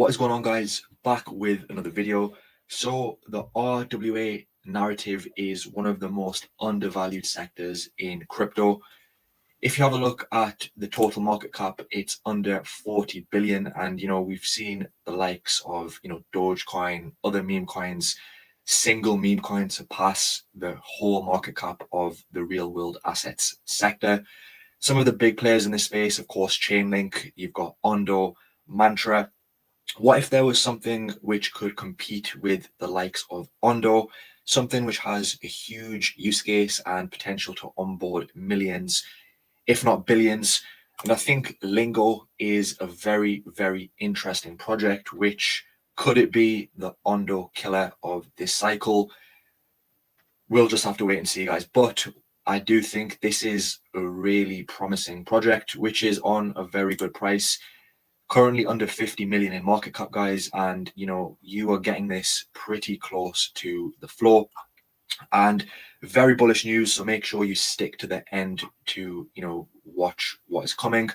What is going on, guys? Back with another video. So the RWA narrative is one of the most undervalued sectors in crypto. If you have a look at the total market cap, it's under 40 billion. And, we've seen the likes of, Dogecoin, other meme coins, single meme coins surpass the whole market cap of the real world assets sector. Some of the big players in this space, of course, Chainlink, you've got Ondo, Mantra. What if there was something which could compete with the likes of Ondo, something which has a huge use case and potential to onboard millions, if not billions? And I think Lingo is a very, very interesting project, which could it be the Ondo killer of this cycle? We'll just have to wait and see, guys. But I do think this is a really promising project, which is on a very good price. Currently under 50 million in market cap, guys, and you are getting this pretty close to the floor. And very bullish news, so make sure you stick to the end to watch what is coming.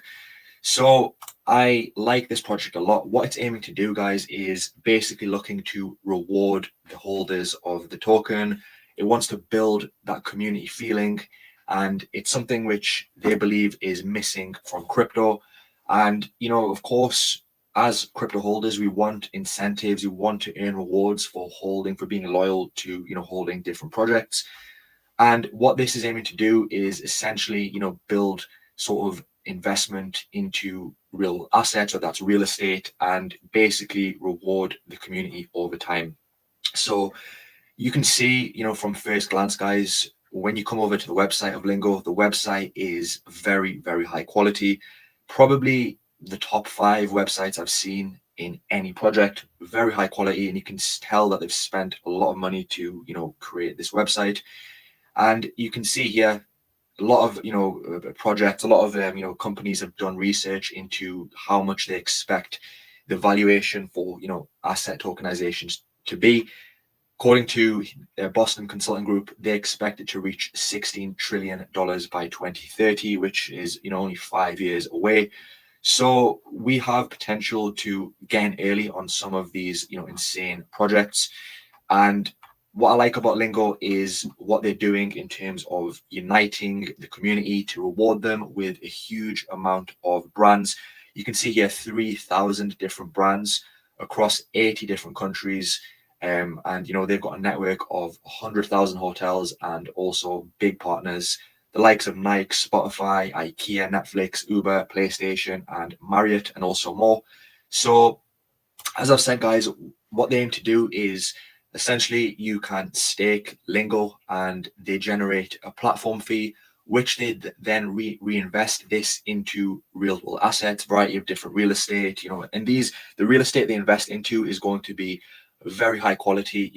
So I like this project a lot. What it's aiming to do, guys, is basically looking to reward the holders of the token. It wants to build that community feeling, and it's something which they believe is missing from crypto. And, of course, as crypto holders, we want incentives. We want to earn rewards for holding, for being loyal to, holding different projects. And what this is aiming to do is essentially, build sort of investment into real assets, or that's real estate, and basically reward the community over time. So you can see, from first glance, guys, when you come over to the website of Lingo, the website is very, very high quality. Probably the top 5 websites I've seen in any project, very high quality, and you can tell that they've spent a lot of money to create this website. And you can see here a lot of projects, a lot of companies have done research into how much they expect the valuation for asset tokenizations to be. According to their Boston Consulting Group, they expect it to reach $16 trillion by 2030, which is only 5 years away. So we have potential to get in early on some of these insane projects. And what I like about Lingo is what they're doing in terms of uniting the community to reward them with a huge amount of brands. You can see here 3,000 different brands across 80 different countries. And they've got a network of 100,000 hotels and also big partners, the likes of Nike, Spotify, IKEA, Netflix, Uber, PlayStation, and Marriott, and also more. So as I've said, guys, what they aim to do is essentially you can stake Lingo and they generate a platform fee, which they then reinvest this into real world assets, variety of different real estate, and the real estate they invest into is going to be very high quality,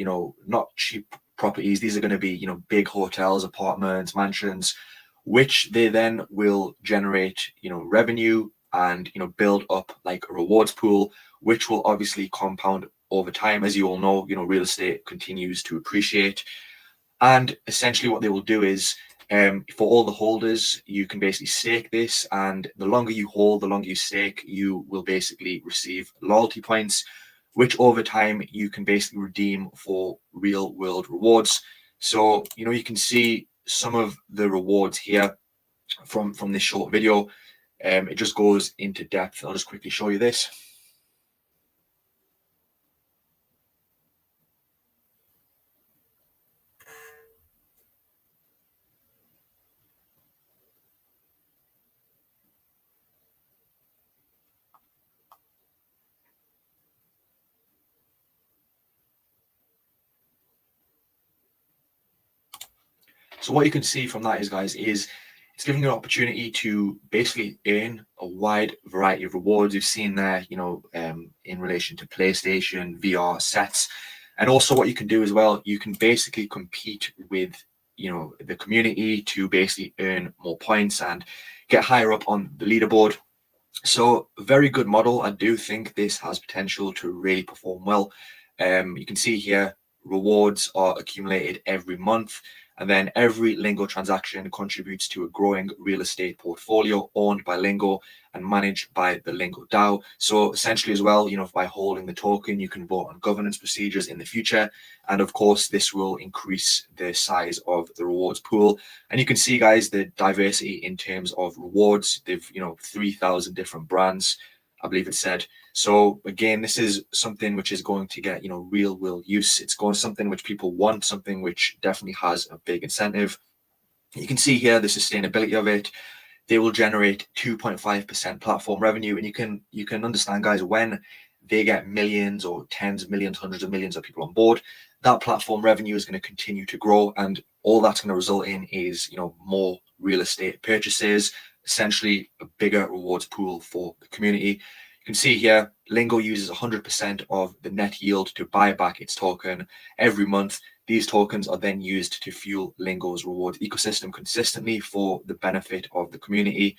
not cheap properties. These are going to be, big hotels, apartments, mansions, which they then will generate, revenue and, build up like a rewards pool, which will obviously compound over time. As you all know, real estate continues to appreciate. And essentially what they will do is, for all the holders, you can basically stake this, and the longer you hold, the longer you stake, you will basically receive loyalty points, which over time you can basically redeem for real world rewards. So, you can see some of the rewards here from this short video. It just goes into depth. I'll just quickly show you this. So what you can see from that is, guys, is it's giving you an opportunity to basically earn a wide variety of rewards. You've seen there, in relation to PlayStation, VR sets. And also what you can do as well, you can basically compete with, the community to basically earn more points and get higher up on the leaderboard. So very good model. I do think this has potential to really perform well. You can see here, rewards are accumulated every month. And then every Lingo transaction contributes to a growing real estate portfolio owned by Lingo and managed by the Lingo DAO. So essentially as well, by holding the token, you can vote on governance procedures in the future. And of course, this will increase the size of the rewards pool. And you can see, guys, the diversity in terms of rewards. They've, 3,000 different brands, I believe it said. So again, this is something which is going to get, real use. It's going to something which people want, something which definitely has a big incentive. You can see here the sustainability of it. They will generate 2.5% platform revenue, and you can understand, guys, when they get millions or tens of millions, hundreds of millions of people on board, that platform revenue is going to continue to grow, and all that's going to result in is more real estate purchases, essentially a bigger rewards pool for the community. You can see here, Lingo uses 100% of the net yield to buy back its token every month. These tokens are then used to fuel Lingo's reward ecosystem consistently for the benefit of the community.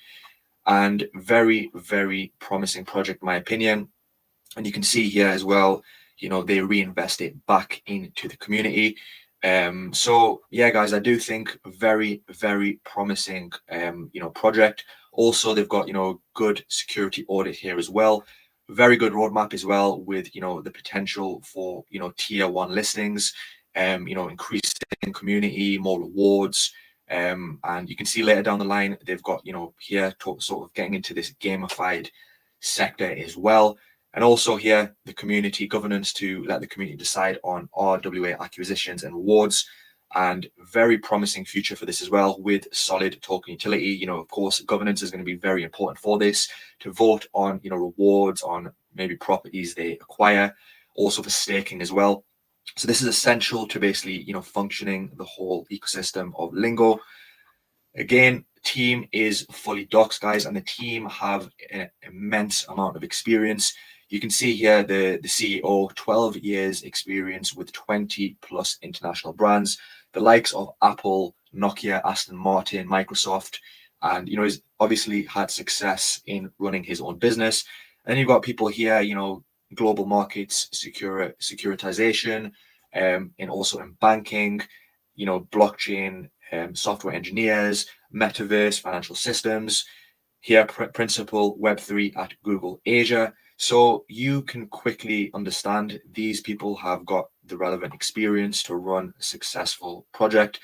And very, very promising project, in my opinion. And you can see here as well, they reinvest it back into the community. So yeah, guys, I do think very, very promising, project. Also, they've got, good security audit here as well. Very good roadmap as well with, the potential for, tier 1 listings, increasing community, more rewards. And you can see later down the line, they've got, here sort of getting into this gamified sector as well. And also here, the community governance to let the community decide on RWA acquisitions and rewards. And very promising future for this as well with solid token utility. Of course, governance is going to be very important for this, to vote on, rewards on maybe properties they acquire, also for staking as well. So this is essential to basically, functioning the whole ecosystem of Lingo. Again, team is fully doxed, guys, and the team have an immense amount of experience. You can see here the CEO, 12 years experience with 20 plus international brands, the likes of Apple, Nokia, Aston Martin, Microsoft, and, he's obviously had success in running his own business. And then you've got people here, global markets, securitization, and also in banking, blockchain, software engineers, metaverse, financial systems. Here, principal Web3 at Google Asia. So you can quickly understand these people have got the relevant experience to run a successful project.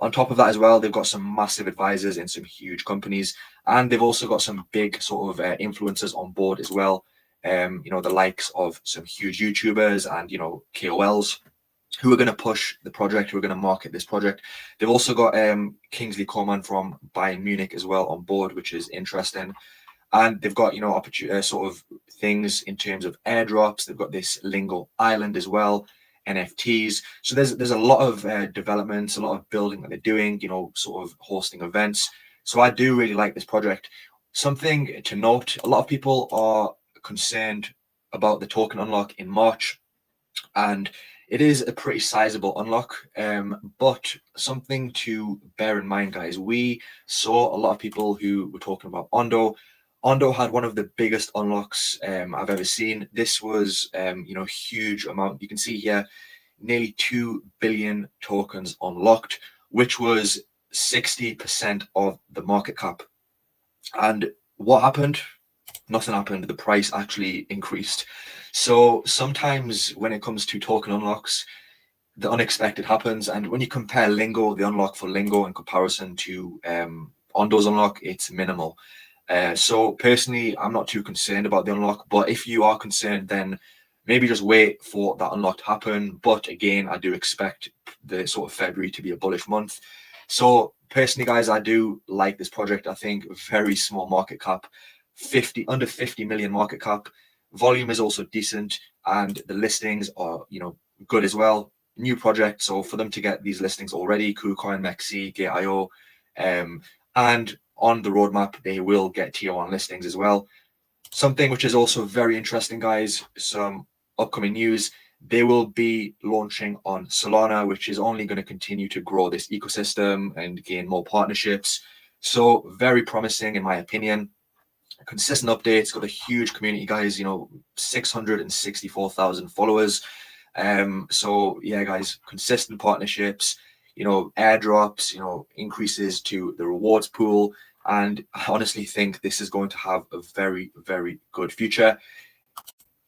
On top of that as well, they've got some massive advisors in some huge companies, and they've also got some big sort of influencers on board as well. The likes of some huge YouTubers and, KOLs who are going to push the project, who are going to market this project. They've also got Kingsley Coman from Bayern Munich as well on board, which is interesting. And they've got, sort of things in terms of airdrops. They've got this Lingo Island as well, NFTs. So there's a lot of developments, a lot of building that they're doing, sort of hosting events. So I do really like this project. Something to note, a lot of people are concerned about the token unlock in March, and it is a pretty sizable unlock. But something to bear in mind, guys, we saw a lot of people who were talking about Ondo. Ondo had one of the biggest unlocks I've ever seen. This was, huge amount. You can see here, nearly 2 billion tokens unlocked, which was 60% of the market cap. And what happened? Nothing happened. The price actually increased. So sometimes when it comes to token unlocks, the unexpected happens. And when you compare Lingo, the unlock for Lingo in comparison to Ondo's unlock, it's minimal. So personally, I'm not too concerned about the unlock, but if you are concerned, then maybe just wait for that unlock to happen. But again, I do expect the sort of February to be a bullish month. So personally, guys, I do like this project. I think very small market cap, under 50 million market cap. Volume is also decent, and the listings are, good as well. New project, so for them to get these listings already, KuCoin, Mexi, Gate.io, and on the roadmap, they will get tier 1 listings as well. Something which is also very interesting, guys, some upcoming news. They will be launching on Solana, which is only going to continue to grow this ecosystem and gain more partnerships. So very promising, in my opinion. Consistent updates, got a huge community, guys, 664,000 followers. So yeah, guys, consistent partnerships, airdrops, increases to the rewards pool. And I honestly think this is going to have a very, very good future.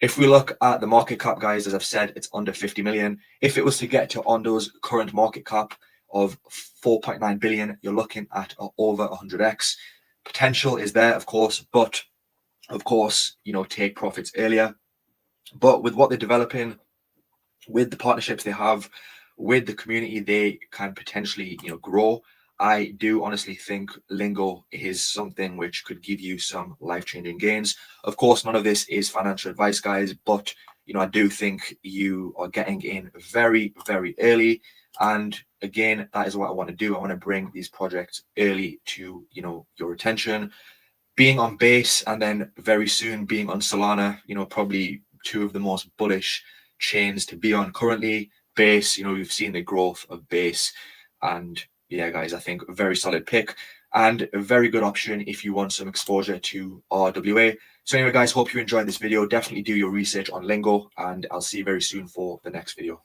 If we look at the market cap, guys, as I've said, it's under 50 million. If it was to get to Ondo's current market cap of 4.9 billion, you're looking at over 100x. Potential is there, of course, but of course, take profits earlier. But with what they're developing, with the partnerships they have, with the community they can potentially, grow, I do honestly think Lingo is something which could give you some life-changing gains. Of course, none of this is financial advice, guys, but I do think you are getting in very, very early. And again, that is what I want to do. I want to bring these projects early to, your attention. Being on Base and then very soon being on Solana, probably two of the most bullish chains to be on currently. Base, we've seen the growth of Base, and yeah, guys, I think a very solid pick and a very good option if you want some exposure to RWA. So anyway, guys, hope you enjoyed this video. Definitely do your research on Lingo, and I'll see you very soon for the next video.